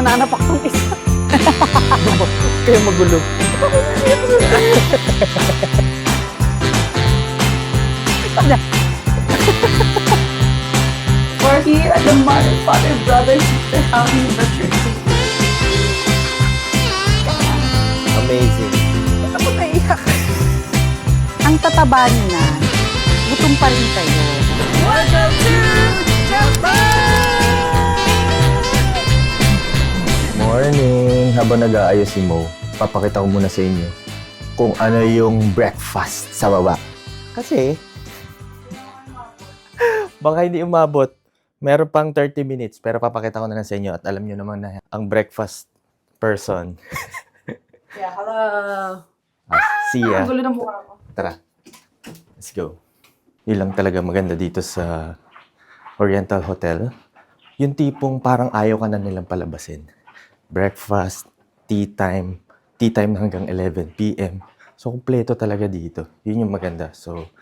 nanapak tong isa. Kaya magulo. We're here at the mother, father, brother, sister, having virtually. Amazing. Ba't ako naiyak? Ang tataba niyo na, gutom pa rin kayo. Welcome to Japan! Morning! Habang nag-aayos si Mo, papakita ko muna sa inyo kung ano yung breakfast sa baba. Kasi, baka hindi umabot. Meron pang 30 minutes, pero papakita ko na lang sa inyo at alam nyo naman na ang breakfast person. Yeah, hello. See ya. Ang gulo ng mukha ko. Tara. Let's go. Yun lang talaga maganda dito sa Oriental Hotel. Yung tipong parang ayaw ka na nilang palabasin. Breakfast, tea time hanggang 11 p.m. So, kumpleto talaga dito. Yun yung maganda. So,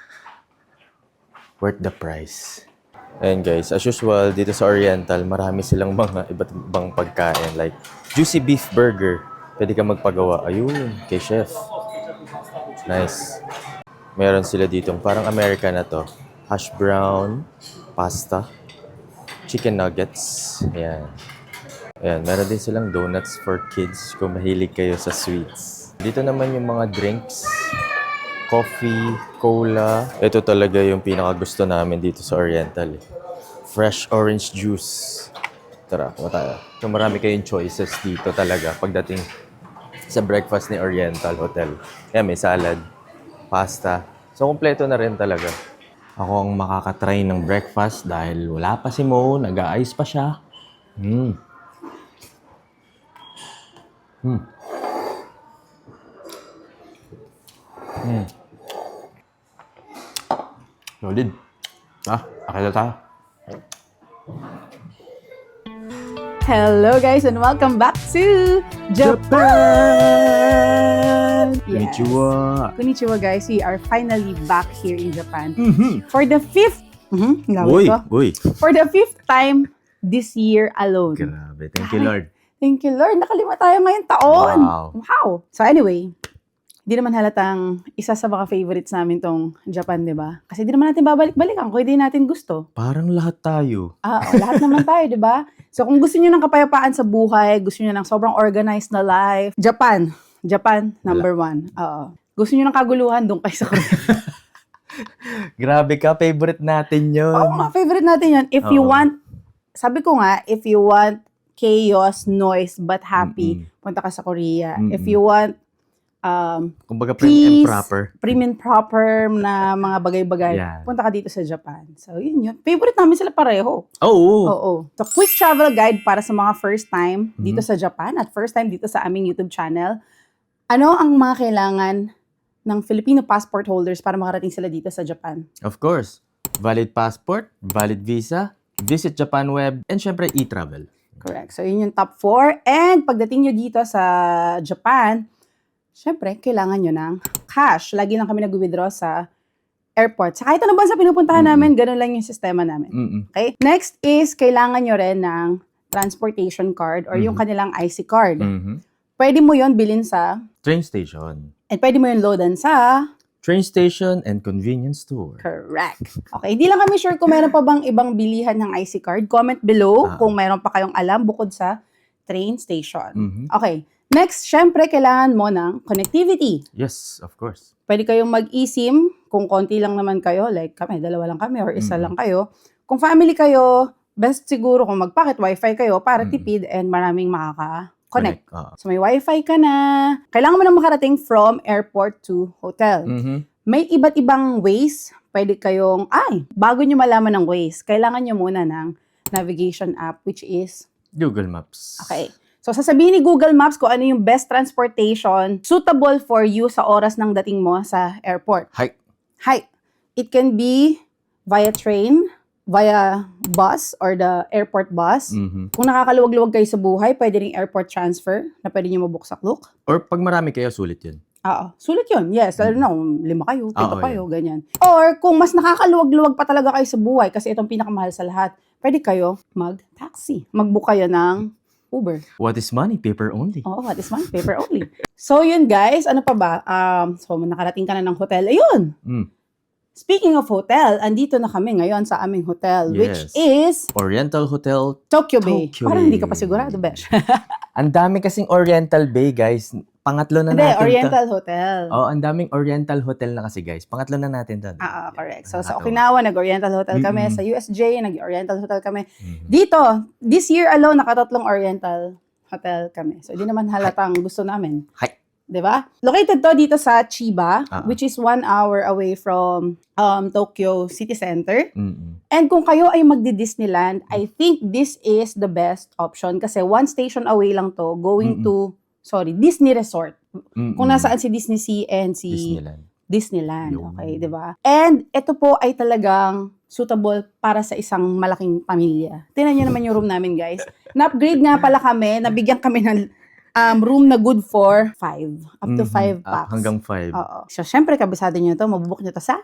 worth the price. And guys, as usual, dito sa Oriental, marami silang mga iba't ibang pagkain. Like, juicy beef burger. Pwede ka magpagawa. Ayun, kay chef. Nice. Meron sila ditong parang American na to. Hash brown, pasta, chicken nuggets. Ayan. Ayan, meron din silang donuts for kids kung mahilig kayo sa sweets. Dito naman yung mga drinks. Coffee, cola. Ito talaga yung pinakagusto namin dito sa Oriental. Fresh orange juice. Tara, kuha tayo. So marami kayong choices dito talaga pagdating sa breakfast ni Oriental Hotel. Ayan, may salad, pasta. So, kumpleto na rin talaga. Ako ang makakatry ng breakfast dahil wala pa si Mo, nag-aayos pa siya. Solid. Akala tayo. Hello guys and welcome back to Japan! Yes. Konnichiwa. Konnichiwa guys, we are finally back here in Japan. For the fifth For the fifth time this year alone. Grabe. Thank you, Lord. Thank you Lord, nakalima tayo ngayong taon. Wow. So anyway, di naman halatang isa sa mga favorites namin tong Japan, di ba? Kasi di naman natin babalik-balikan kung hindi natin gusto. Parang lahat tayo. Lahat naman tayo, di ba? So kung gusto niyo ng kapayapaan sa buhay, gusto niyo ng sobrang organized na life, Japan, number one. Gusto niyo ng kaguluhan, doon kayo sa Korea. Grabe ka, favorite natin yun. Oo nga, favorite natin yun. If you want, sabi ko nga, if you want chaos, noise, but happy, punta ka sa Korea. If you want kumbaga prim and proper na mga bagay-bagay, Yeah. punta ka dito sa Japan. So, yun. Favorite namin sila pareho. Oo. So, quick travel guide para sa mga first time dito sa Japan at first time dito sa aming YouTube channel. Ano ang mga kailangan ng Filipino passport holders para makarating sila dito sa Japan? Of course. Valid passport, valid visa, visit Japan web, and syempre e-travel. Correct. So, yun yung top 4. And pagdating nyo dito sa Japan, syempre, kailangan nyo ng cash. Lagi lang kami nag-withdraw sa airport. Sa kahit anong bansa pinupuntahan namin, ganun lang yung sistema namin. Okay? Next is, kailangan nyo rin ng transportation card or yung kanilang IC card. Pwede mo yon bilhin sa Train station. and pwede mo yon loadan sa Train station and convenience store. correct. Okay, hindi lang kami sure kung meron pa bang ibang bilihan ng IC card. Comment below kung meron pa kayong alam bukod sa train station. Okay. Next, syempre, kailangan mo ng connectivity. Yes, of course. Pwede kayong mag-eSIM kung konti lang naman kayo, like kami, dalawa lang kami or isa lang kayo. Kung family kayo, best siguro kung mag-pocket wifi kayo para tipid and maraming makaka-connect. So may wifi ka na. Kailangan mo na makarating from airport to hotel. May iba't ibang ways. Pwede kayong, bago nyo malaman ng ways, kailangan nyo muna ng navigation app which is Google Maps. Okay. So, sasabihin ni Google Maps kung ano yung best transportation suitable for you sa oras ng dating mo sa airport. Hi. It can be via train, via bus or the airport bus. Kung nakakaluwag-luwag kayo sa buhay, pwede ring airport transfer na pwede nyo mabuksakluk. Or pag marami kayo, sulit yun. Sulit yun. Yes. Lalo na, 5 kayo, 7 kayo, ganyan. Or kung mas nakakaluwag-luwag pa talaga kayo sa buhay, kasi itong pinakamahal sa lahat, pwede kayo mag-taxi. Mag-book kayo ng Uber. What is money? Paper only. Oo, what is one? Paper only. So yun guys, ano pa ba? So nakarating ka na ng hotel. Ayun! Mm. Speaking of hotel, andito na kami ngayon sa aming hotel, which is Oriental Hotel Tokyo Bay. Tokyo Parang Bay. hindi ka pa sigurado, Besh. Ang dami kasing Oriental Bay, guys. Pangatlo na Hindi, natin Oriental Hotel. Oh, ang daming Oriental Hotel na kasi, guys. Pangatlo na natin to. Correct. So sa Nakakatawa. Okinawa, nag-Oriental Hotel kami. Mm-mm. Sa USJ, nag-Oriental Hotel kami. Mhm. Dito, this year alone, nakatatlong Oriental Hotel kami. So di naman halatang gusto namin. Hi. 'Di ba? Located to dito sa Chiba, which is 1 hour away from Tokyo City Center. Mm-mm. And kung kayo ay magdi-Disneyland, I think this is the best option kasi one station away lang to going to Disney Resort. Mm-mm. Kung nasaan si Disney Sea and si Disneyland. Yung- Okay, 'di ba? And ito po ay talagang suitable para sa isang malaking pamilya. Tingnan niyo naman yung room namin, guys. Na-upgrade nga pala kami, nabigyan kami ng room na good for 5. Up to 5 packs. Hanggang 5. Oo. So, syempre, kabisado nyo to. Mabubuk nyo to sa?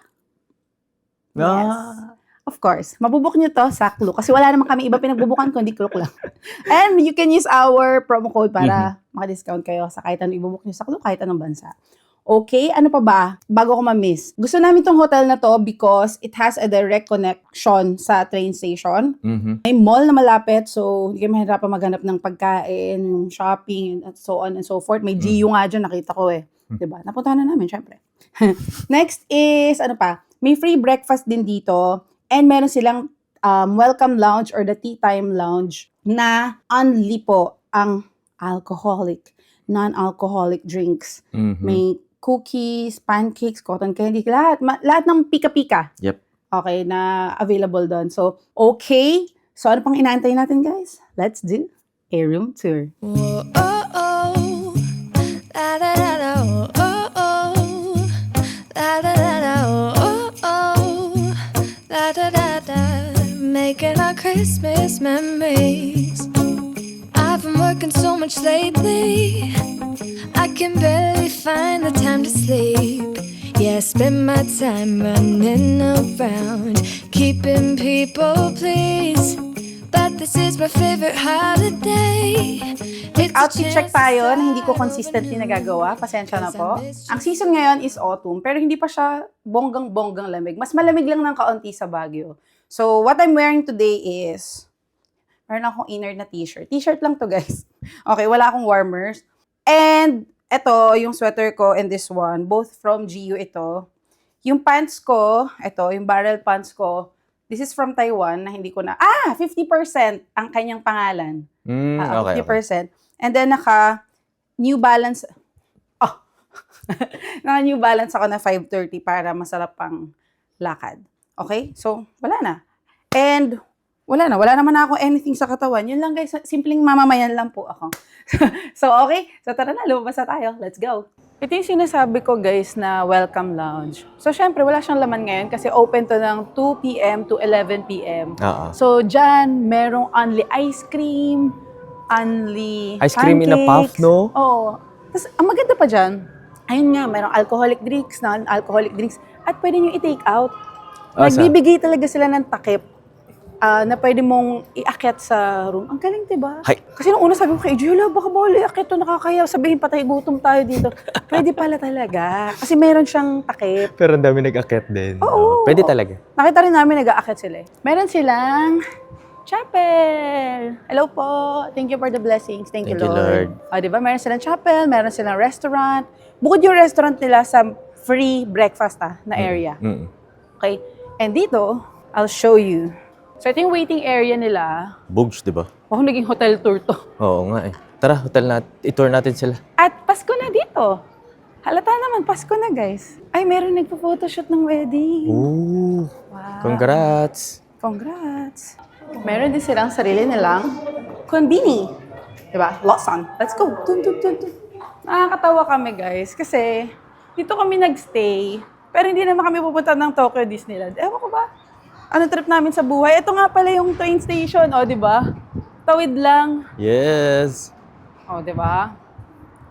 Yes. Of course. Mabubuk nyo to sa Klook. Kasi wala naman kami iba pinagbubukan kundi Klook lang. And you can use our promo code para maka-discount kayo sa kahit anong ibubuk nyo sa Klook, kahit anong bansa. Okay, ano pa ba? Bago ko ma-miss. Gusto namin tong hotel na to because it has a direct connection sa train station. Mhm. May mall na malapit, so hindi kayo mahirapan maghanap ng pagkain, yung shopping, and so on and so forth. May GU nga dyan, nakita ko eh. Diba? Napuntahan na namin, syempre. Next is, ano pa? May free breakfast din dito, and meron silang welcome lounge or the tea time lounge na only po ang non-alcoholic drinks. Mhm. May cookies, pancakes, cotton candy, lahat ng pika-pika. Yep. Okay, na available doon. So, okay. So, ano pang inaantay natin, guys? Let's do a room tour. Whoa, oh, oh. La, da, da, da, oh, oh, oh. La, da, da, da, oh, oh, oh. La, da, da, da. Making our Christmas memories. I've been working so much lately, I can barely find the time to sleep. Yeah, I spend my time running around, keeping people pleased. But this is my favorite holiday. It's a Outfit check chance to tayo na hindi ko consistently nagagawa. Pasensya na po. Ang season ngayon is autumn, pero hindi pa siya bonggang-bonggang lamig. Mas malamig lang ng kaunti sa Baguio. So, what I'm wearing today is, meron akong inner na t-shirt. T-shirt lang to, guys. Okay, wala akong warmers. And, ito, yung sweater ko and this one, both from GU ito. Yung pants ko, ito, yung barrel pants ko, this is from Taiwan, na hindi ko na, 50% ang kanyang pangalan. Okay. 50%. And then, New Balance, naka New Balance ako na 530 para masarap pang lakad. Okay? So, wala na. And, wala naman ako anything sa katawan. Yun lang guys, simpleng mamamayan lang po ako. So, okay. So, tara na, lumabas na tayo. Let's go. Ito yung sinasabi ko guys na welcome lounge. So, syempre, wala siyang laman ngayon kasi open to ng 2 p.m. to 11 p.m. So, dyan, merong only ice cream, only Ice cream in a puff, pancakes. no? Oo. Tapos, ang maganda pa dyan, ayun nga, merong alcoholic drinks, non-alcoholic drinks, at pwede nyo i-take out. Nagbibigay talaga sila ng takip na pwede mong iakyat sa room. Ang galing, diba? Hi. Kasi nung una sabi ko kay Julia, baka bawal iakyat to, nakakaya. Sabihin patay, gutom tayo dito. Pwede pala talaga. Kasi meron siyang takip. Pero ang dami nag-akit din. Oo. Pwede talaga. Nakita rin namin nag-aakyat sila eh. Meron silang chapel. Hello po. Thank you for the blessings. Thank you, Lord. O, diba? Meron silang chapel, meron silang restaurant. Bukod yung restaurant nila sa free breakfast na area. Mm. Okay? And dito, I'll show you. So, ito yung waiting area nila. Bugs, di ba? Oh, naging hotel tour to. Oo nga eh. Tara, i-tour natin sila. At Pasko na dito. Halata naman, Pasko na guys. Ay, meron nagpo-photoshoot ng wedding. Ooh, Wow. congrats. Congrats. Meron din silang sarili nilang konbini. Diba? Lawson. Let's go. Dun. Nakakatawa kami guys kasi dito kami nagstay. Pero hindi naman kami pupunta ng Tokyo Disneyland. Ewan ko ba? Ano trip namin sa buhay? Ito nga pala yung train station, di ba? Tawid lang. Yes. Di ba?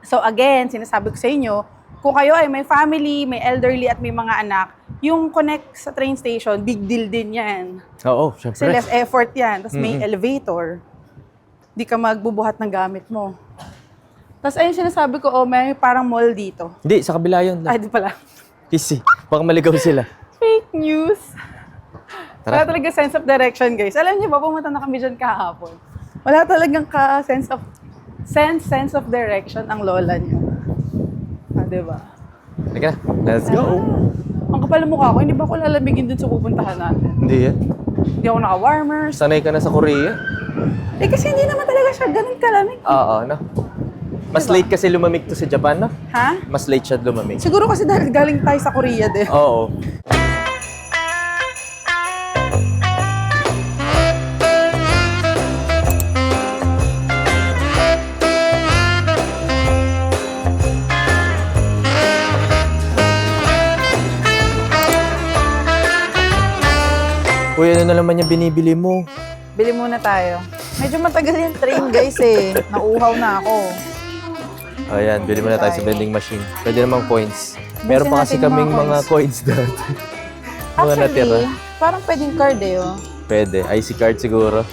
So again, sinasabi ko sa inyo, kung kayo ay may family, may elderly at may mga anak, yung connect sa train station, big deal din yan. Oo, Kasi syempre. less effort yan. Tapos may elevator. di ka magbubuhat ng gamit mo. Tapos ayun sinasabi ko, oh, may parang mall dito. Hindi, sa kabila yun. Ay, di pala. Easy. Baka maligaw sila. Fake news. Wala Tara. talaga sense of direction, guys. Alam niyo ba, pumunta na kami dyan kahapon. Wala talagang sense of direction ang lola niyo. Ah, diba? Teka na. Let's go. Ang kapal ng mukha ko, hindi ba ako lalamigin dun sa pupuntahan natin? Hindi yan. Hindi ako naka-warmers. Sanay ka na sa Korea. Eh kasi hindi naman talaga siya ganun kalamig. Oo, no? Mas late kasi lumamig to sa Japan, no? Ha? Mas late siya lumamig. Siguro kasi dahil galing tayo sa Korea din. Oo. Uy, ano na naman yung binibili mo? Bili muna tayo. Medyo matagal yung train, guys eh. Nauuhaw na ako. Ayan, bili muna tayo sa vending machine. Pwede namang coins. Meron pa kasi natin yung kaming mga mga coins dati. Mga natira. Actually, parang pwedeng card eh, oh. Pwede. IC card siguro.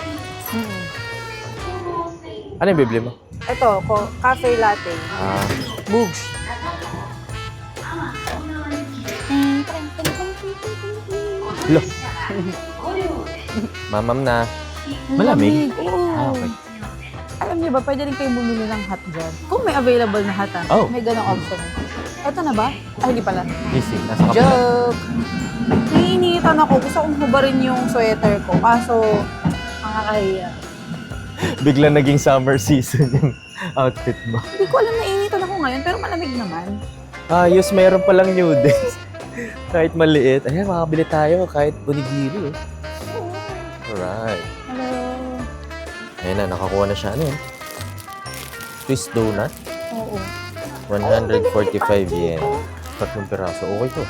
Ano yung bibili mo? Ito, cafe latte. Ah, Boogs. lo. Mamam na. Malamig? Oo. Ah, okay. Alam niyo ba, pwede rin kayo bumili ng hot dyan. Kung may available na hot, Oh. may ganong option. Ito na ba? Ay, hindi pala. Easy. Nasa kapila. Joke! Naiinitan ako. Gusto kong hubarin yung sweater ko. Kaso, nakakahiya. Bigla naging summer season yung outfit mo. Hindi ko alam naiinitan ako ngayon, pero malamig naman. Ayos, meron palang new days. Kahit maliit. Ayan, makabili tayo kahit bunigiri. Alright. Hello. Ayan na, nakakuha na siya. Ano yun? Twist donut. Oo. 145 yen. 3 piraso. Okay to.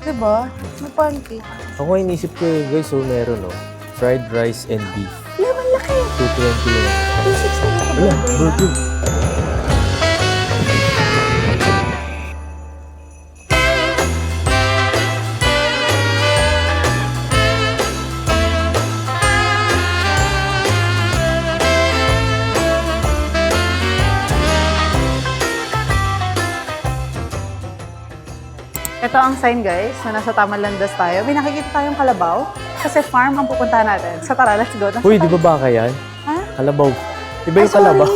Diba? May pancake. Ako inisip ko guys, so meron fried rice and beef. Laman laki. 220 yen. 260 na ka Wala, burger. Ito ang sign, guys, na nasa tamang landas tayo. May nakikita tayong kalabaw. Kasi farm ang pupuntahan natin. So tara, let's go. Nasa Uy, di tayo. ba baka yan? Ha? Kalabaw. Iba Ay, yung kalabaw.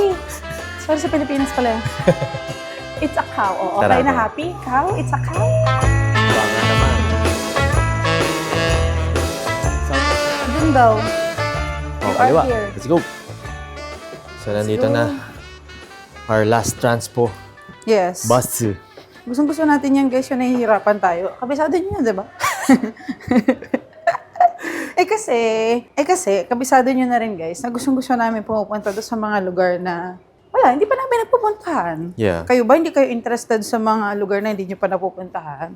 Sorry, sa Pilipinas pala yun. It's a cow. Oh, Tara, okay na tara. happy? Cow? It's a cow? Baka naman. Doon daw. Oh, are kaliwa. here. Let's go. So, nandito go. na. Our last transpo. Yes. Bus. Gustong-gusto natin yan, guys, yung nahihirapan tayo. Kabisado nyo yun, di ba? eh kasi, kabisado nyo na rin, guys, na gustong-gusto namin pumupunta doon sa mga lugar na, wala, hindi pa namin napupuntahan. Yeah. Kayo ba, hindi kayo interested sa mga lugar na hindi nyo pa napupuntahan?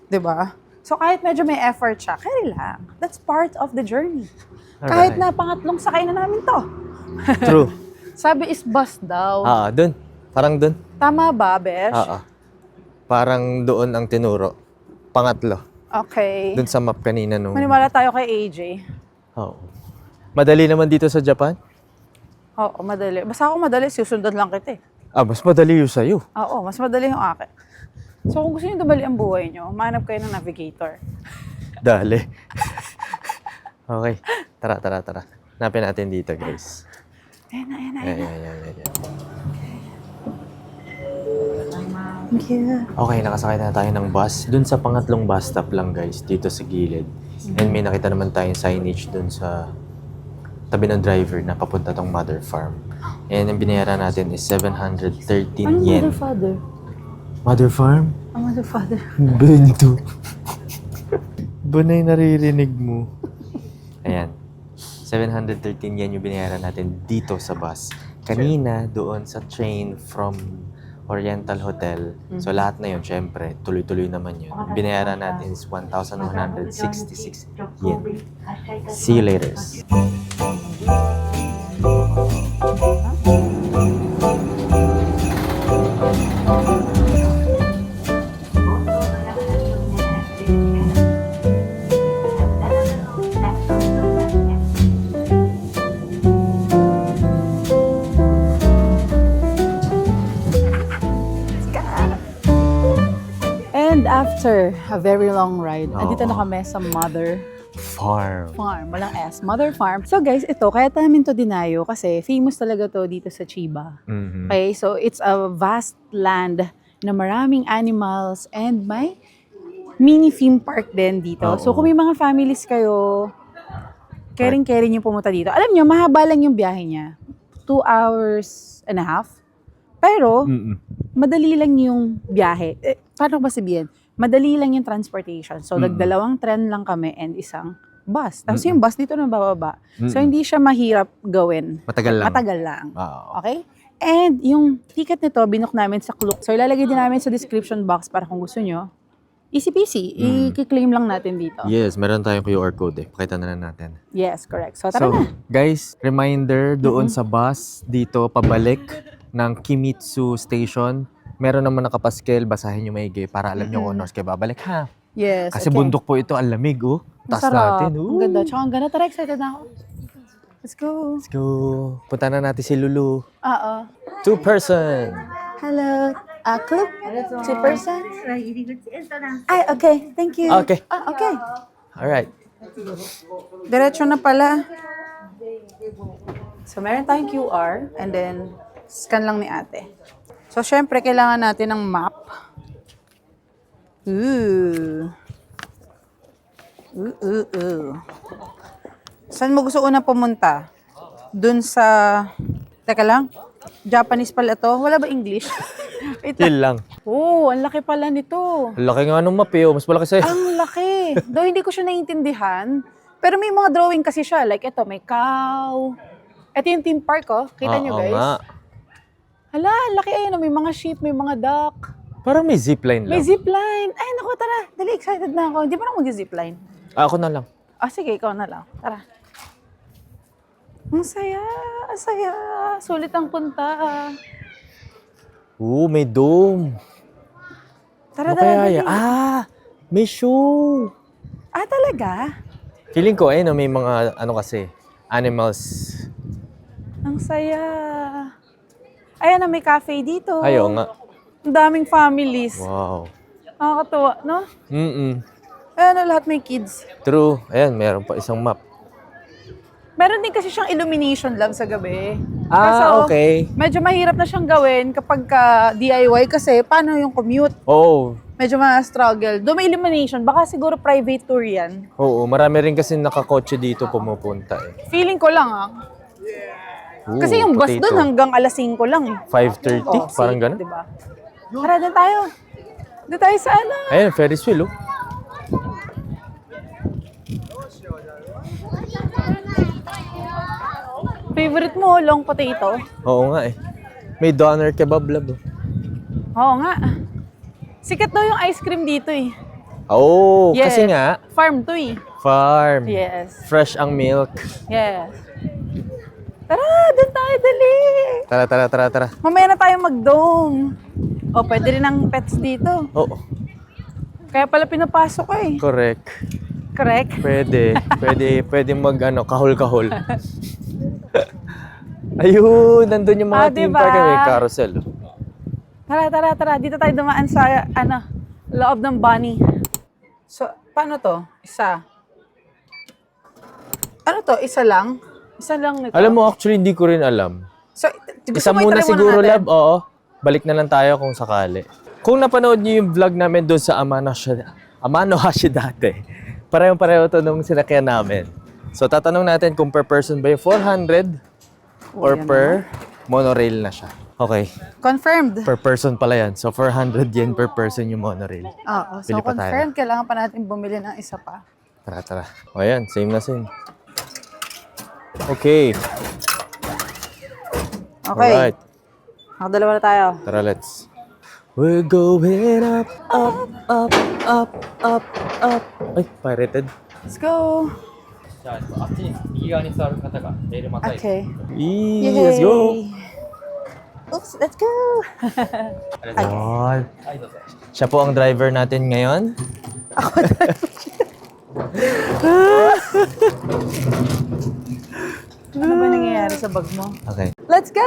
Di ba? So, kahit medyo may effort siya, carry lang. That's part of the journey. Kahit na pangatlong sakay na namin to. True. Sabi is bus daw. Dun. Parang dun. Tama ba, Besh? Parang doon ang tinuro. Pangatlo. Okay. Dun sa map kanina nung... Maniwala tayo kay AJ. Oo. Madali naman dito sa Japan? Oo, madali. Basta ako madali, susundan lang kita eh. Mas madali yung sa'yo. Oo, mas madali yung akin. So kung gusto niyo dali ang buhay niyo, manap kayo ng navigator. Dali. Okay. Tara. Hanapin natin dito, guys. Ayan. Ayan. Thank you. Okay, nakasakay na tayo ng bus. Dun sa pangatlong bus stop lang, guys. Dito sa gilid. And may nakita naman tayong signage dun sa tabi ng driver na papunta tong Mother Farm. And ang binayaran natin is 713 Anong yen. mother father? Mother Farm? Ang mother father. Bento. Ba na yung naririnig mo? Ayan. 713 yen yung binayaran natin dito sa bus. Kanina, doon sa train from Oriental Hotel. So, lahat na yun, syempre, tuloy-tuloy naman yun. Binayaran natin is 1,166 yen. See you later. After a very long ride, andito na Oo. kami sa Mother Farm. Farm. Walang S. Mother Farm. So guys, ito, kaya namin to dinayo kasi famous talaga to dito sa Chiba. Mhm. Okay, so it's a vast land na maraming animals and may mini theme park din dito. Oo. So kung may mga families kayo, caring-caring yung pumunta dito. Alam nyo, mahaba lang yung biyahe niya. 2 hours and a half. Pero, Mm-mm. madali lang yung biyahe. Paano ba sabihin? Madali lang yung transportation. So, nagdalawang tren lang kami and isang bus. Tapos yung bus dito na bababa. So, hindi siya mahirap gawin. Matagal lang. Matagal lang. Oo. Okay? And yung ticket nito, binook namin sa Klook. So, ilalagay din namin sa description box para kung gusto nyo. Easy peasy. I-claim lang natin dito. Yes, meron tayong QR code eh. Pakita na lang natin. Yes, correct. So, tara So, na. guys, reminder doon sa bus dito pabalik ng Kimitsu Station. Meron naman nakapaskel, basahin nyo maigi para alam nyo kung oras kayo babalik ha. Yes, Kasi okay. bundok po ito, ang lamig oh. Taas Masarap. natin. Ang ganda. Tsaka ang ganda. Tara, excited na ako. Let's go. Let's go. Punta na natin si Lulu. Oo. 2-person. Hello. Klook? 2%? Ay, okay. Thank you. Okay. Okay. Alright. Diretso na pala. So, meron tayong QR and then scan lang ni ate. So, syempre, kailangan natin ng map. Ooh. Saan mo gusto una pumunta? Dun sa... Teka lang. Japanese pala to. Wala ba English? Wait lang. Yun lang. Oh, ang laki pala nito. Ang laki nga nung map eh. Oh. Mas malaki sa'yo. Ang laki. Though hindi ko siya naiintindihan. Pero may mga drawing kasi siya. Like ito, may cow. Ito yung theme park, oh. Kita nyo, Oo guys? nga. Hala, ang laki. Ayun, may mga sheep, may mga duck. Parang may zipline lang. May zipline. Ay, naku, tara. Dali, excited na ako. Hindi pa ako mag-zipline. Ako na lang. Sige, ikaw na lang. Tara. Ang saya. Ang saya. Sulit ang punta. Oo, may dome. Tara, Ano tara, kaya dali. yan? May show. Talaga? Feeling ko, ayun, may mga, ano kasi, animals. Ang saya. Ayan na, may cafe dito. Ayaw nga. Ang daming families. Wow. Nakakatuwa, no? Ayan na, lahat may kids. True. Ayan, meron pa isang map. Meron din kasi siyang illumination lang sa gabi. Okay. Medyo mahirap na siyang gawin kapag DIY kasi paano yung commute? Oo. Medyo ma-struggle. Doon may illumination. Baka siguro private tour yan. Oo, marami rin kasi nakakotse dito pumupunta eh. Feeling ko lang Ooh, Kasi yung bus potato. doon hanggang alas 5 lang eh. 5:30, parang gano'n. Diba? Tara, doon tayo. Doon tayo sa ano. Ayan, Ferris wheel oh. Favorite mo, long potato? Oo nga eh. May doner kebab lab oh. Oo nga. Sikat daw yung ice cream dito eh. Oo, Yes. kasi nga, Farm to eh. farm. Yes. Fresh ang milk. Yes. Tara, doon tayo, dali. Tara. Mamaya na tayo mag-dome. O, pwede rin ang pets dito. Oo, Kaya pala pinapasok ko eh. correct. Correct? Pwede mag kahol-kahol. Ayun, nandun yung mga theme Diba? park, may carousel. oh. Tara. Dito tayo dumaan sa, loob ng bunny. So, paano to? Isa. Ano to? Isa lang? Isa lang nito. Alam mo, actually, hindi ko rin alam. So, gusto Isa mo muna itry siguro, natin? lab. Oo. Balik na lang tayo kung sakali. Kung napanood niyo yung vlog namin doon sa Amanohashi dati, parehong-pareho to nung sinakyan namin. So, tatanong natin kung per person ba yung 400 or yan per monorail na siya. Okay. Confirmed. Per person pala yan. So, 400 yen per person yung monorail. Oo. So, Bili pa tayo. confirmed. Kailangan pa natin bumili ng isa pa. Tara. O yan, same na same. Okay. Okay. Alright. Nakadalawa na tayo. Tara, let's. We're going up. Ay, pirated. Let's go. じゃあ、あっちに右側に座る方がレールまたいで、 Okay. Let's go. Oops, let's go. Wow. はい、どうぞ。 Siya po ang driver natin ngayon. Ano ba nangyayari sa bag mo? Okay. Let's go!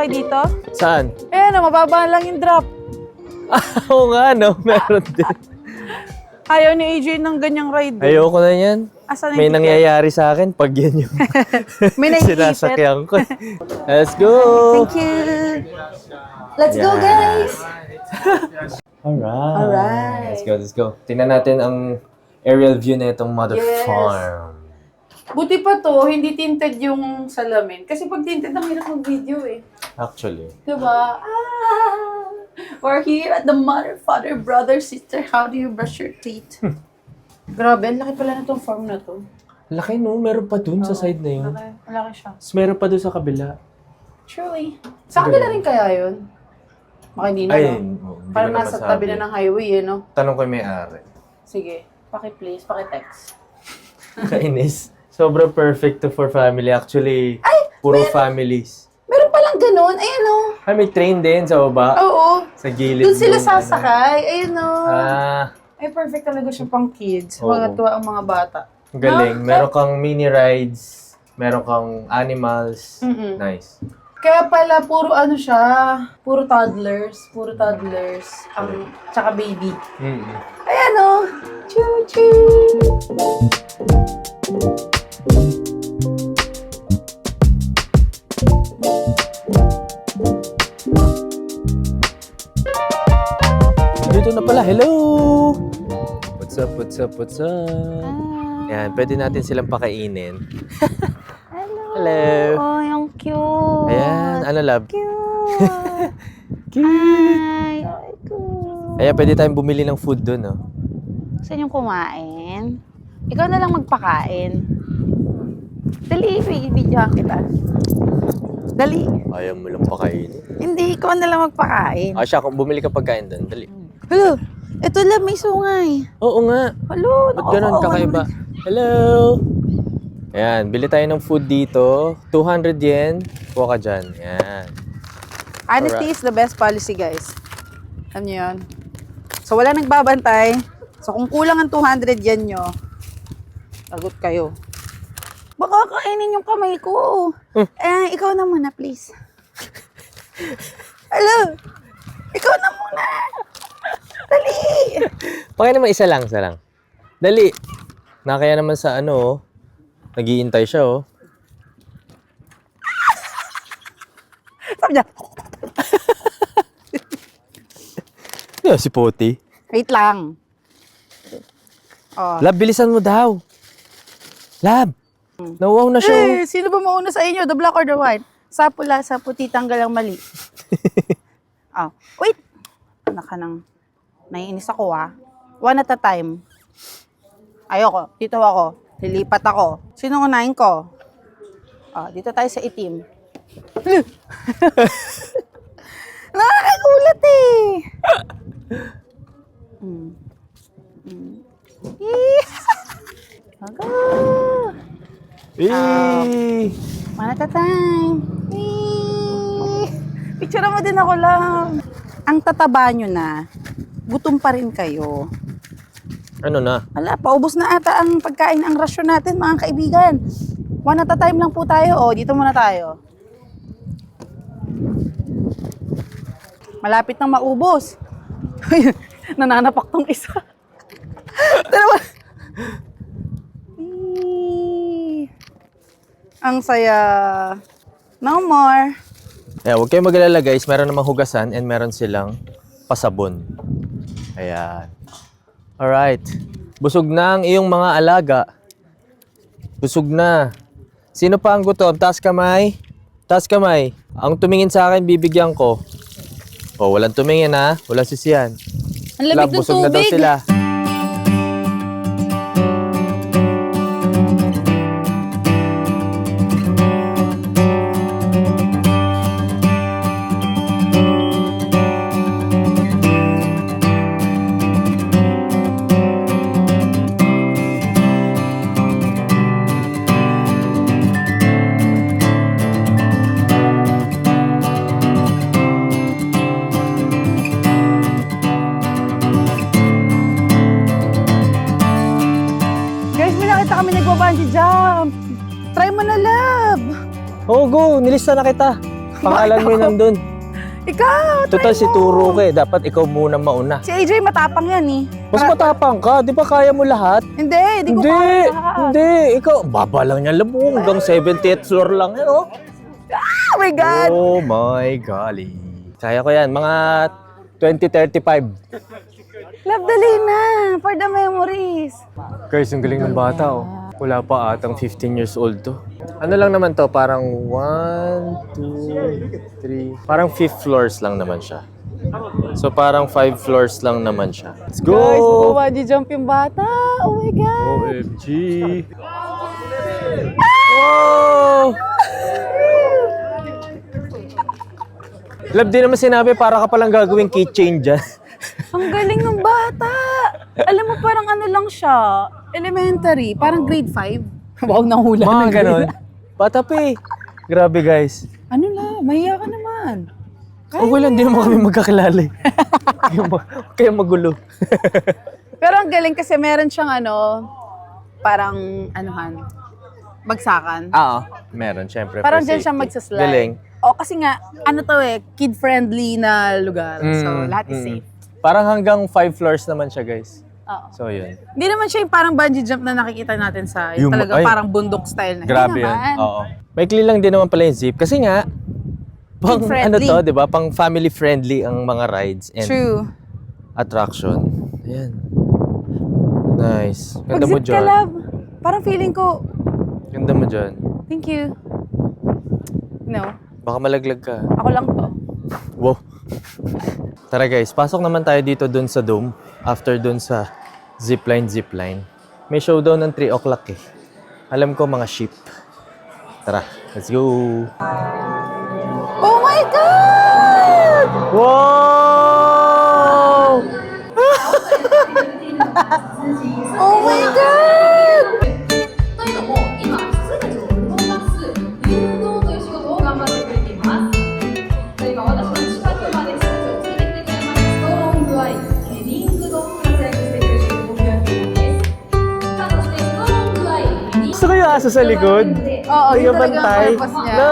kayo dito? Saan? Ayan, mababa lang yung drop. Oo nga, no? Meron din. Ayaw ni AJ ng ganyang ride. Ayoko na yan. Asan May yung ticket? nangyayari sa akin pag yan yung May naiipit. sinasakyan ko. Let's go! Thank you. Let's go, guys. Alright. Let's go. Tingnan natin ang aerial view na itong mother Yes. farm. Buti pa to, hindi tinted yung salamin. Kasi pag tinted, ang hirap mag-video eh. Actually. Diba? We're here at the mother, father, brother, sister. How do you brush your teeth? Grabe, ang laki pala na tong farm na to. Laki no, meron pa dun sa side na yun. Malaki siya. Tapos meron pa dun sa kabila. Truly. Sa kanila rin kaya yun? Makindina, Ay, no? hindi Parang ko na nasa masabi. tabi na ng highway, eh, no? Tanong ko yung may-ari. Sige. Paki-please, paki-text. Kainis. Sobrang perfect to for family. Actually, puro families. Meron palang ganun. Ayan, no? Ay, may train din sa baba. Oo. Sa gilid. Doon sila dun, sasakay. Ayun, no? Ah, Ay, perfect talaga siya pang kids. Oo. Mga tuwa ang mga bata. ang galing. No? Meron kang mini rides. Meron kang animals. Mm-mm. Nice. Kaya pala, puro ano siya, puro toddlers. Puro toddlers. Tsaka baby. Mm-mm. Ayan, no? Choo-choo! Dito na pala. Hello! What's up, what's up, what's up? Yan, pwede natin silang pakainin. Hello! Oh, yung cute. Ayan, ano love? Cute. Cute! Ay, ay, cute. Ayan, pwede tayong bumili ng food doon, no? Gusto niyong kumain? Ikaw na lang magpakain. Dali, bibidyohan kita. Dali. Ayaw mo lang pakainin. Hindi, ikaw na lang magpakain. Ah, siya, kung bumili ka pagkain doon, dali. Hello, ito lang may sungay. Oo nga. Hello, Ba't ganun kakaiba? Hello! Ayan, bili tayo ng food dito. 200 yen. Kuha ka dyan. Ayan. Honesty is the best policy, guys. Alam niyo yun? So, wala nagbabantay. So, kung kulang ang 200 yan nyo, lagot kayo. Baka kainin yung kamay ko. Ikaw na muna, please. Hello! Ikaw na muna! Dali! Pakaya naman isa lang. Dali. Nakaya naman sa ano, oh. Nag-iintay siya, oh. Sabi niya, Yeah, si Poti. wait lang. Oh. Lab, bilisan mo daw. Lab. Nauwaw na siya, oh. Eh, sino ba mauna sa inyo? The black or the white? Sa pula, sa puti, tanggal ang mali. Oh, wait. Naka nang, naiinis ako One at a time. Ayoko, dito ako. Lilipat ako. Sino unahin ko? Oh, dito tayo sa itim. Nakakagulat eh. Go. Eh. One at a time. Whee! Picture mo din ako lang. Ang tataba nyo na, gutom pa rin kayo. Ano na? Wala, paubos na ata ang pagkain, ang rasyon natin, mga kaibigan. One at a time lang po tayo. O, dito muna tayo. Malapit nang maubos. Nananapak tong isa. Dalawa. Eee. Ang saya. No more. Ayan, huwag kayong mag-alala guys. Meron namang hugasan and meron silang pasabon. Ayan. Alright. Busog na ang iyong mga alaga. Busog na. Sino pa ang gutom? Taas kamay. Taas kamay. Ang tumingin sa akin, bibigyan ko. O, walang tumingin ha. Walang sisiyan. Ang lamig ng Busog na daw tubig. sila. Guys, may nakita kami nagwa-bungee jump. Try mo na, love. Oh, go! Nilista na kita. Pangalan mo yung nandun. Ikaw! Total si Turo ka eh. Dapat ikaw muna mauna. Si AJ matapang yan eh. Mas matapang ka. Di ba kaya mo lahat? Hindi ko Hindi. kaya lahat. Hindi. Ikaw, baba lang yan labong. Hanggang 70th floor lang yan, oh. Oh my God! Oh my golly. Kaya ko yan. Mga 2035. Love, dali na. For the memories. Guys, ang galing ng bata, oh. Wala pa atang 15 years old to. Ano lang naman to? Parang 1, 2, 3. Parang 5th floors lang naman siya. So parang 5 floors lang naman siya. Let's go! Guys, bumabungee jump yung bata. Oh my God. OMG! Wow! Love, di naman sinabi para ka palang gagawing keychain dyan. Ang galing ng bata. Alam mo, parang ano lang siya. Elementary. Parang grade 5. Wow, nahula Mga na ganon. Bata pa eh. Grabe guys. Ano na, mahiya ka naman. Okay lang, di naman kami magkakilala eh. Kaya magulo. Pero ang galing kasi meron siyang ano, parang anuhan, bagsakan. Oo. Meron, syempre. Parang for dyan siya safety. magsaslide. Galing. O kasi nga, ano to eh, kid-friendly na lugar. So, lahat is safe. Parang hanggang 5 floors naman siya guys. Oo. So yun. Hindi naman siya yung parang bungee jump na nakikita natin sa, yung Yung- talagang ay. parang bundok style na. Grabe Hindi yun. naman. Oo. Maikli lang din naman pala yung zip. Kasi nga, pang ano Kid-friendly. to, di ba? Pang family friendly ang mga rides and True. attraction. Ayan. Nice. Ganda mo Pag-zip ka, dyan. love. Parang feeling ko, Ganda mo dyan. thank you. No, Baka malaglag ka. ako lang to. Wow. Tara guys, pasok naman tayo dito dun sa dome. After dun sa zipline. May showdown ng 3 o'clock eh. Alam ko mga sheep. Tara, let's go. Oh my God! Wow! Oh my God! というのも今すぐに動かす誘導という仕事を頑張ってくれています。今私の近くまで人たちを連れてきてくれますストロングアイヘディングと活躍してくれる動きをやっているんです。さあそしてストロングアイヘディング Gusto ko yung aso sa likod. Oo, yun talaga Bantay. ang purpose niya. No?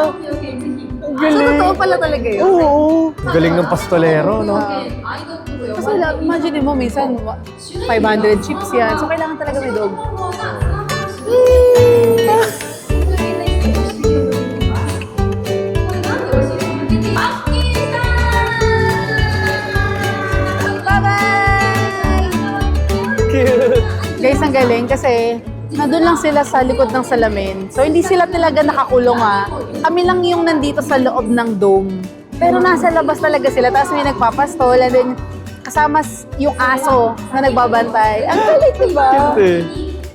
So, totoo pala talaga yun. Oo. Galing ng pastolero, no? アイドッグと呼ば Kasi れる imagine mo, minsan 500 chips yan. So, kailangan talaga may dog. 「 Cute. Guys, ang galing kasi nandun lang sila sa likod ng salamin. So, hindi sila talaga nakakulong Kami lang yung nandito sa loob ng dome. Pero nasa labas talaga sila. Tapos may nagpapastol and then kasama yung aso na nagbabantay. Ang galing, diba? え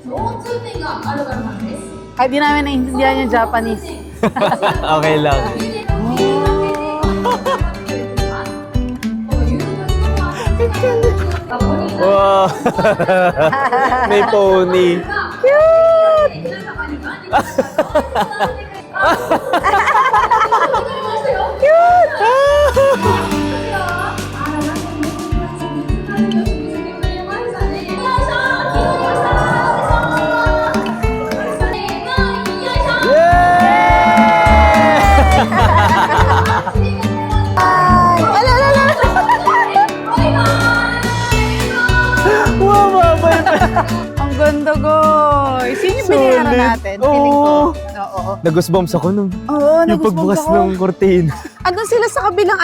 共通点があるからなんです。 Kahit di namin naiintindihan yung Japanese. Okay lang. Wow. May pony. Wow, mabay pa. Ang ganda, guys. Yun yung binayaran Solid. natin. Feeling ko. Oo. Oo. Nag-goosebumps ako nung Oo, yung pagbukas ng kortina. Andun sila sa kabilang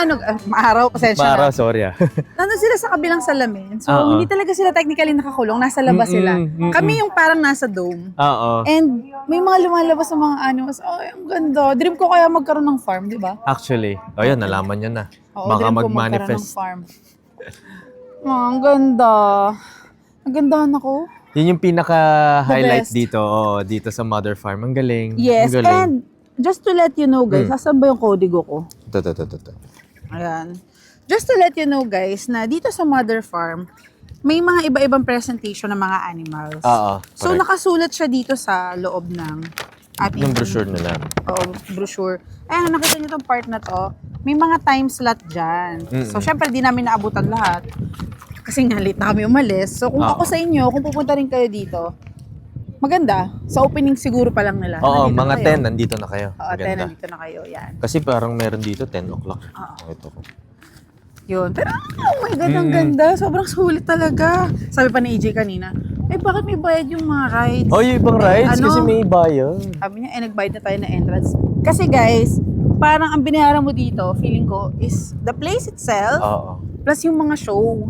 maaraw, pasensya Mara, na. sorry ah. Nandun sila sa kabilang salamin. So, Oo. hindi talaga sila technically nakakulong. Nasa labas sila. Kami yung parang nasa dome. Oo. And may mga lumalabas sa mga animals. Ay, ang ganda. Dream ko kaya magkaroon ng farm, di ba? Actually, ayun, nalaman nyo na. Oo, Baka dream ko magkaroon ng mag-manifest. farm. Ang ganda. Nagandahan ako. Yun yung pinaka-highlight The best. dito. Oo, dito sa Mother Farm. Ang galing. Yes, Ang galing. and just to let you know, guys, asan ba yung kodigo ko? Ito. Ayan. Just to let you know, guys, na dito sa Mother Farm, may mga iba-ibang presentation ng mga animals. Oo, So, correct. nakasulat siya dito sa loob ng ating... Yung brochure nila. Oo, brochure. Ayan, nakita niyo tong part na to. May mga time slot dyan. So, syempre, di namin naabutan lahat. Kasi nga, late na kami umalis. So, kung Oo. ako sa inyo, kung pupunta rin kayo dito, Maganda. Sa opening siguro pa lang nila. Oo, Nandito mga na kayo. 10, nandito na kayo. Oo, 10, Maganda. nandito na kayo. Yan. Kasi parang meron dito 10 o'clock. Ito ko. Yun. Pero, oh my God, ang ganda. Sobrang sulit talaga. Sabi pa ni EJ kanina, bakit may bayad yung mga rides? Oh, yung ibang rides Ano? kasi may bayad. Sabi niya, nagbayad na tayo na entrance. Kasi guys, parang ang binayaran mo dito, feeling ko, is the place itself, Oo. plus yung mga show.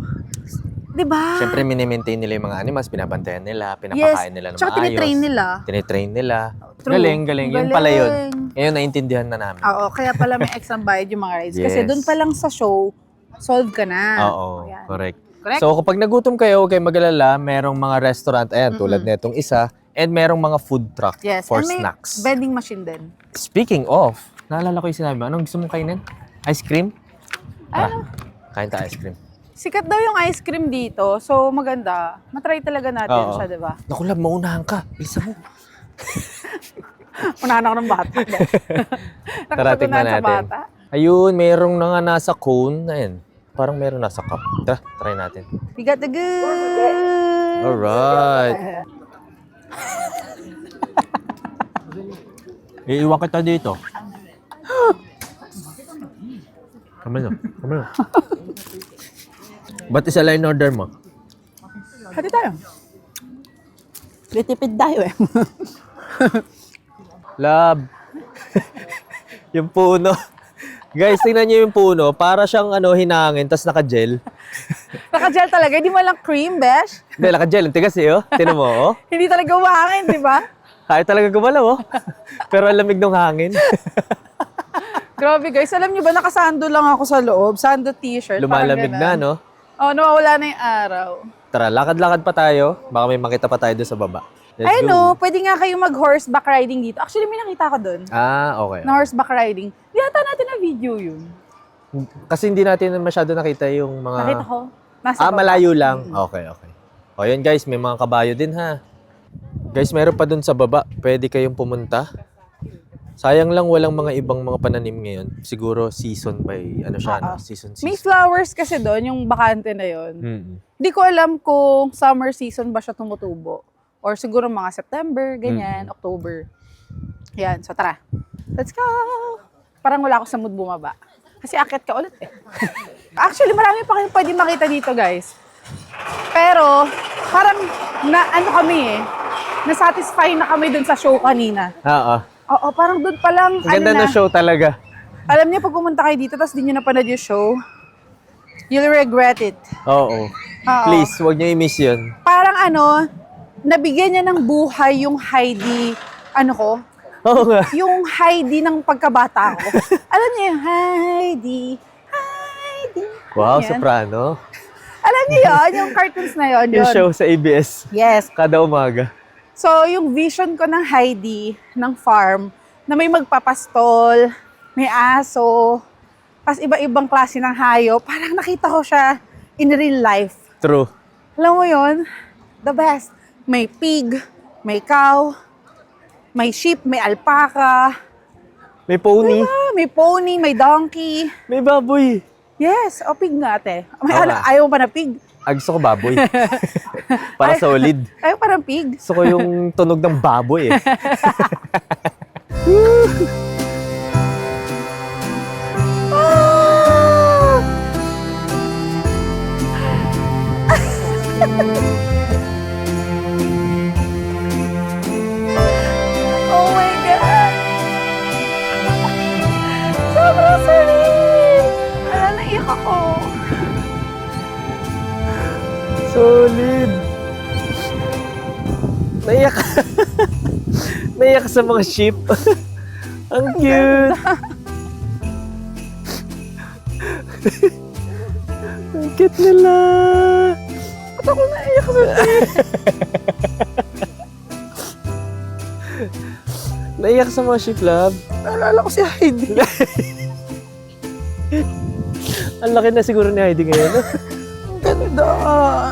Diba? Siyempre, mini-maintain nila yung mga animals, binabantayan nila, pinapakain nila ng Tsaka maayos. tinitrain nila. Tinitrain nila. True. Galing. Yun pala yun. Ngayon, naintindihan na namin. Oo, kaya pala may extra bayad yung mga rides. Kasi Yes. doon pa lang sa show, solve ka na. Oo, Ayan. correct. Correct? So, kapag nagutom kayo, huwag kayong mag-alala, merong mga restaurant, ayan, tulad netong isa, and merong mga food truck Yes. for And may snacks. vending machine din. Speaking of, naalala ko yung sinabi mo, anong gusto mong kainin? Ice cream? Ano? Kain tayo ice cream. Sikat daw yung ice cream dito. So, maganda. Matry talaga natin Oo. siya, di ba? Naku, love, maunahan ka. Bilisan mo. Unahan ako ng bata. Tara, tignan Nakatutunan sa natin. bata. Ayun, mayroong nga nasa cone. Ayan, parang meron nasa cup. Tara, try natin. We got the good. Alright. Iiwan kita dito. Kamay na. Ba't isa lang in order mo? Hati tayo. Litipid tayo eh. Love. Yung puno. Guys, tingnan niyo yung puno. Para siyang hinangin, tas naka-gel. Naka-gel talaga. Hindi mo lang cream, besh. Hindi, naka-gel. Ang tigas eh, oh. Tinan mo, oh. Hindi talaga umahangin, di ba? Kaya talaga gumalaw, oh. Pero ang lamig ng hangin. Grabe guys. Alam niyo ba, nakasando lang ako sa loob. Sando t-shirt. Lumalamig na, no? Oh, nawawala na yung araw. Tara, lakad-lakad pa tayo. Baka may makita pa tayo doon sa baba. Let's Ay go. no, pwede nga kayo mag-horseback riding dito. Actually, may nakita ko doon. Ah, okay. Na horseback riding. Di ata natin na video yun. Kasi hindi natin masyado nakita yung mga... Nakita ko. Nasa baba. malayo lang. Okay. O yun guys, may mga kabayo din ha. Guys, meron pa dun sa baba. Pwede kayong pumunta. Sayang lang walang mga ibang mga pananim ngayon. Siguro season by, season. May flowers kasi doon, yung bakante na yun. Mm-mm. Di ko alam kung summer season ba siya tumutubo. Or siguro mga September, ganyan, October. Yan, so tara. Let's go! Parang wala ako sa mood bumaba. Kasi akit ka ulit eh. Actually, marami pa kayong pwede makita dito, guys. Pero, parang na-satisfy na kami dun sa show kanina. Oo. Oo, parang dun pa lang, Ang ganda ng show talaga. Alam niyo, pag pumunta kayo dito, tapos di nyo napanood yung show, you'll regret it. Oo. Oo. Please, huwag niyo i-miss yun. Parang nabigyan niya ng buhay yung Heidi, Oo nga. yung Heidi ng pagkabata ko. Alam niyo yung Heidi. Wow, Yan. soprano. Alam niyo yun, yung cartoons na yun. Yung show sa ABS. Yes. Kada umaga. So, yung vision ko ng Heidi, ng farm, na may magpapastol, may aso, pas iba-ibang klase ng hayop, parang nakita ko siya in real life. True. Alam mo yun? The best. May pig, may cow, may sheep, may alpaca, May pony. may pony, may donkey. May baboy. Yes, o pig nga ate. May Oo nga. ayaw mo pa na pig? Gusto ko baboy. Para solid. Ayaw pa ng pig? Gusto ko yung tunog ng baboy eh. Oh my God! Sobrang sarili! Naiyak ako. Solid. Naiyak. Naiyak sa mga sheep. Ang cute. Ang cute nila. Ba't ako naiyak sa sheep? Naiyak sa mga sheep, love. Naalala ko si Heidi. Ang laki na siguro ni Heidi ngayon. No? Ang ganda.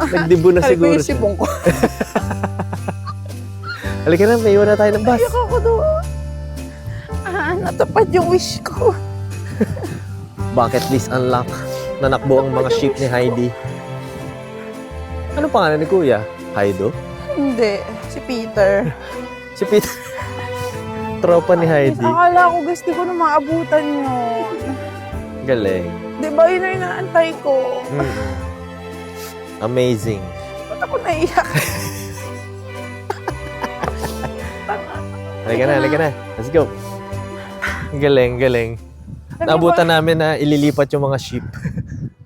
Nagdibo na Sabi ko siguro yung siya. sibong ko. Halika na, may iwan na tayo ng bus. Naiyak ako doon. Natupad yung wish ko. Bucket list unlock. Nanakbo ang mga sheep ni Heidi. Ano pangalan ni Kuya? Haido? Hindi. Si Peter. Si Peter. Tropa ni Heidi. Akala ko guys, di ko na maabutan yun. Galing. Di ba yun na inaantay ko? Amazing. Ba't ako naiyak? Halika na. Let's go. Galing. Naabutan namin na ililipat yung mga sheep.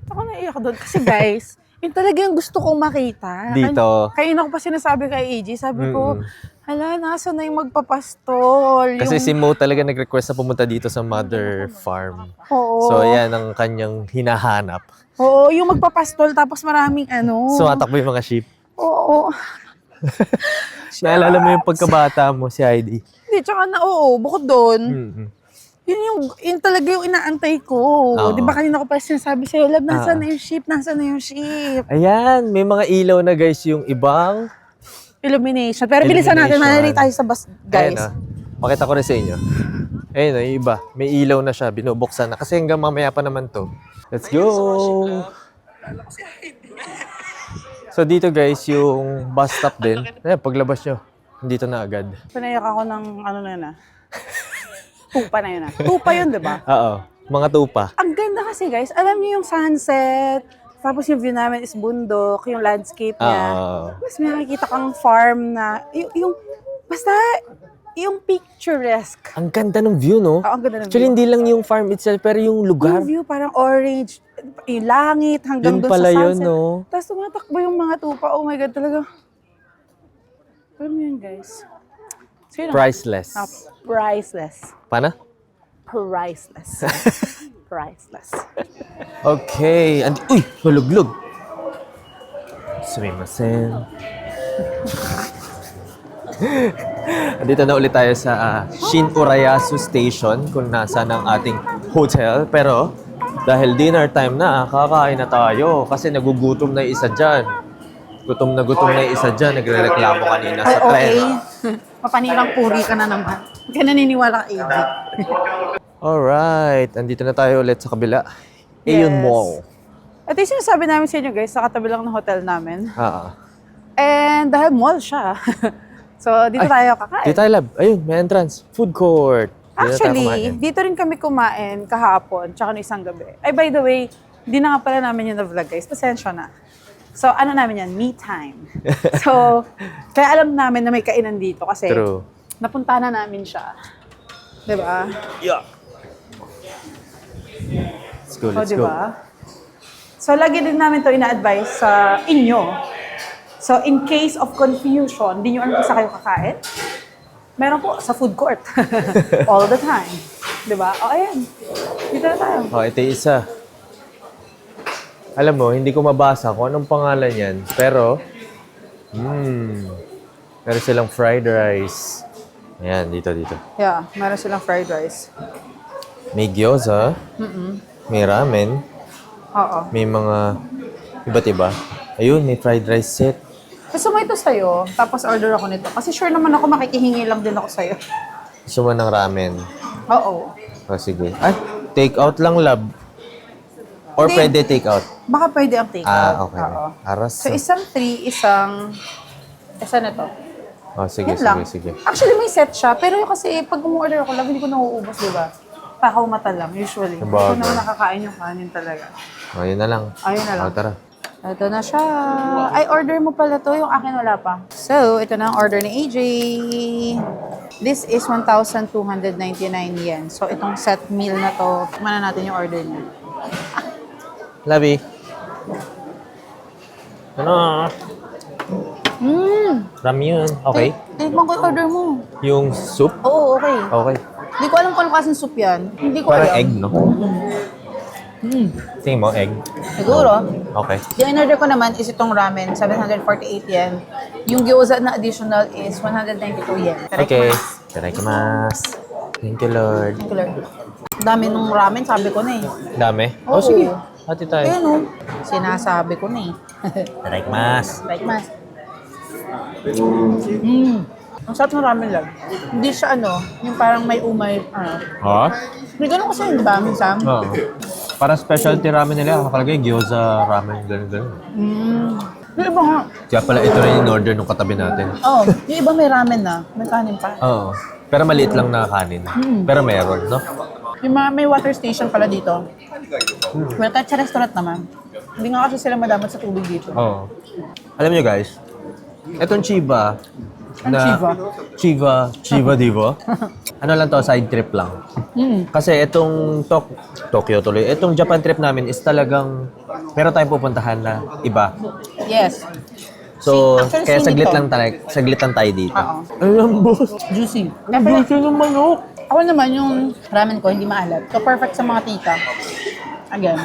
Ako naiyak doon. Kasi guys, yun talaga yung gusto kong makita. Dito. Kaya ko pa sinasabi kay AJ, sabi ko, hala, nasa na yung magpapastol? Kasi yung... si Mo talaga nag-request na pumunta dito sa mother farm. Oo. So, yan ang kanyang hinahanap. Oo, yung magpapastol tapos maraming ano. Sumatakbo yung mga sheep. Oo. Naalala mo yung pagkabata mo, si Heidi? Hindi, tsaka na oo, bukod doon, Mm-hmm. yun talaga yung inaantay ko. Oo. Di ba kanina ko pa sinasabi sa'yo, love, nasaan na yung sheep? Nasaan na yung sheep? Ayan, may mga ilaw na guys yung ibang. Illumination. Pero bilisan natin, Illumination. manali tayo sa bus, guys. Ayan, pakita ko rin sa inyo. Ayun, yung iba. May ilaw na siya, binubuksan na. Kasi hanggang mamaya pa naman to. Let's go! So dito guys, yung bus stop din. Ayan, paglabas nyo, dito na agad. Pinayak ako ng ano na yun Tupa na yun Tupa yun, di ba? Oo, mga tupa. Ang ganda kasi guys, alam niyo yung sunset, tapos yung view namin is bundok, yung landscape niya. Mas may nakikita kang farm na, basta, yung picturesque. Ang ganda ng view, no? Ang ganda ng Actually, view. hindi lang yung farm itself, pero yung lugar. Yung view parang orange, yung langit hanggang Yun doon pala sa yun, sunset. no? Tapos tumatakbo yung mga tupa. Oh my God, talaga. Alam mo yun, guys? Sino? Priceless. Priceless. Paano? Priceless. Priceless. Okay. Uy! Hulog-log. Sumimasen. Andito na ulit tayo sa Shin Urayasu Station kung nasaan ang ating hotel. Pero dahil dinner time na, kakain na tayo kasi nagugutom na yung isa dyan. Gutom na yung isa dyan. Nagre-reklamo kanina sa tren. Mapanirang puri ka na naman. Huwag ka naniniwala kay AJ. Alright. Andito na tayo ulit sa kabila. Ayun Mall. Ito yung sinasabi namin sa inyo guys, sa katabi lang ng hotel namin. Ah. And dahil mall siya. So, dito tayo kakain. Dito tayo, lab. Ayun, may entrance. Food court. Dito tayo Actually, kumain. dito rin kami kumain kahapon, tsaka no isang gabi. Ay, by the way, hindi na nga pala namin yung na-vlog, guys. Pasensya na. So, ano namin yan? Me time. So, kaya alam namin na may kainan dito kasi True. napunta na namin siya. Diba? Yeah. Let's go, let's go. Diba? So, lagi din namin to ina-advise sa inyo. So, in case of confusion, di nyo alam kung saan kayo kakain, meron po sa food court. All the time. Diba? O, ayan. Dito na tayo. Oh, ito yung isa. Alam mo, hindi ko mabasa kung anong pangalan yan. Pero, meron silang fried rice. Ayan, dito. Yeah, meron silang fried rice. May gyoza. May ramen. Oo. May mga iba't iba. Ayun, may fried rice set. Gusto mo ito sa'yo, tapos order ako nito. Kasi sure naman ako makikihingi lang din ako sa'yo. Gusto mo ng ramen? Oo. Oh, sige. Ay, take out lang, lab. Or Hindi. pwede take out? Baka pwede ang take-out. Okay. Oo. Aras. So, isang 3, isa na to. Oh, sige. Yan lang. Actually, may set siya. Pero yung kasi, pag umorder ako lang, hindi ko nauubos, di ba? Pakaw mata lang, usually. Hindi ko Sabagay. naman nakakain yung kanin talaga. Oh, yun na lang. Ayun na lang. Oh, tara. Ito na siya. Ay, order mo pala to. Yung akin wala pa. So, ito na ang order ni AJ. This is 1,299 yen. So, itong set meal na to, tignan na natin yung order niya. Labi. Ano? Ramyun. Okay. Tikman ko yung order mo. Yung soup? Oo, okay. Okay. Hindi ko alam kung anong klaseng soup yan. Hindi ko Parang alam. egg, no? Tingin mo, egg? Siguro. Okay. Yung in-order ko naman is itong ramen, 748 yen. Yung gyoza na additional is 192 yen. Okay. Itadakimasu. Thank you, Lord. Thank you, Lord. Dami nung ramen, sabi ko na eh. Dami? Oo. Oh, sige. Hati tayo. Ayun o. Sinasabi ko na eh. Itadakimasu. Like mas. Ang sarap ng ramen lang. Hindi siya yung parang may umay, Ha? May ganun kasi yun, di ba, minsan? Oo. Parang specialty ramen nila. Nakalagay gyoza ramen, gano'n. Yung iba nga. Kaya pala ito rin yung order ng katabi natin. Oh, yung iba may ramen na. May kanin pa. Oo. Pero maliit lang na kanin. Pero meron, no? Yung mga may water station pala dito. Well, kahit sa restaurant naman. Hindi nga kasi sila madamot sa tubig dito. Oo. Alam nyo guys, etong Chiba, Chiba Divo. Ano lang to, side trip lang. Kasi itong Tokyo tuloy, itong Japan trip namin is talagang meron tayong pupuntahan na iba. Yes. So, Actually, kaya singit saglit lang tayo dito. Oo. Alam boss. Juicy. Juicy ng manok. Ako naman, yung ramen ko hindi maalat. So, perfect sa mga tita. Again.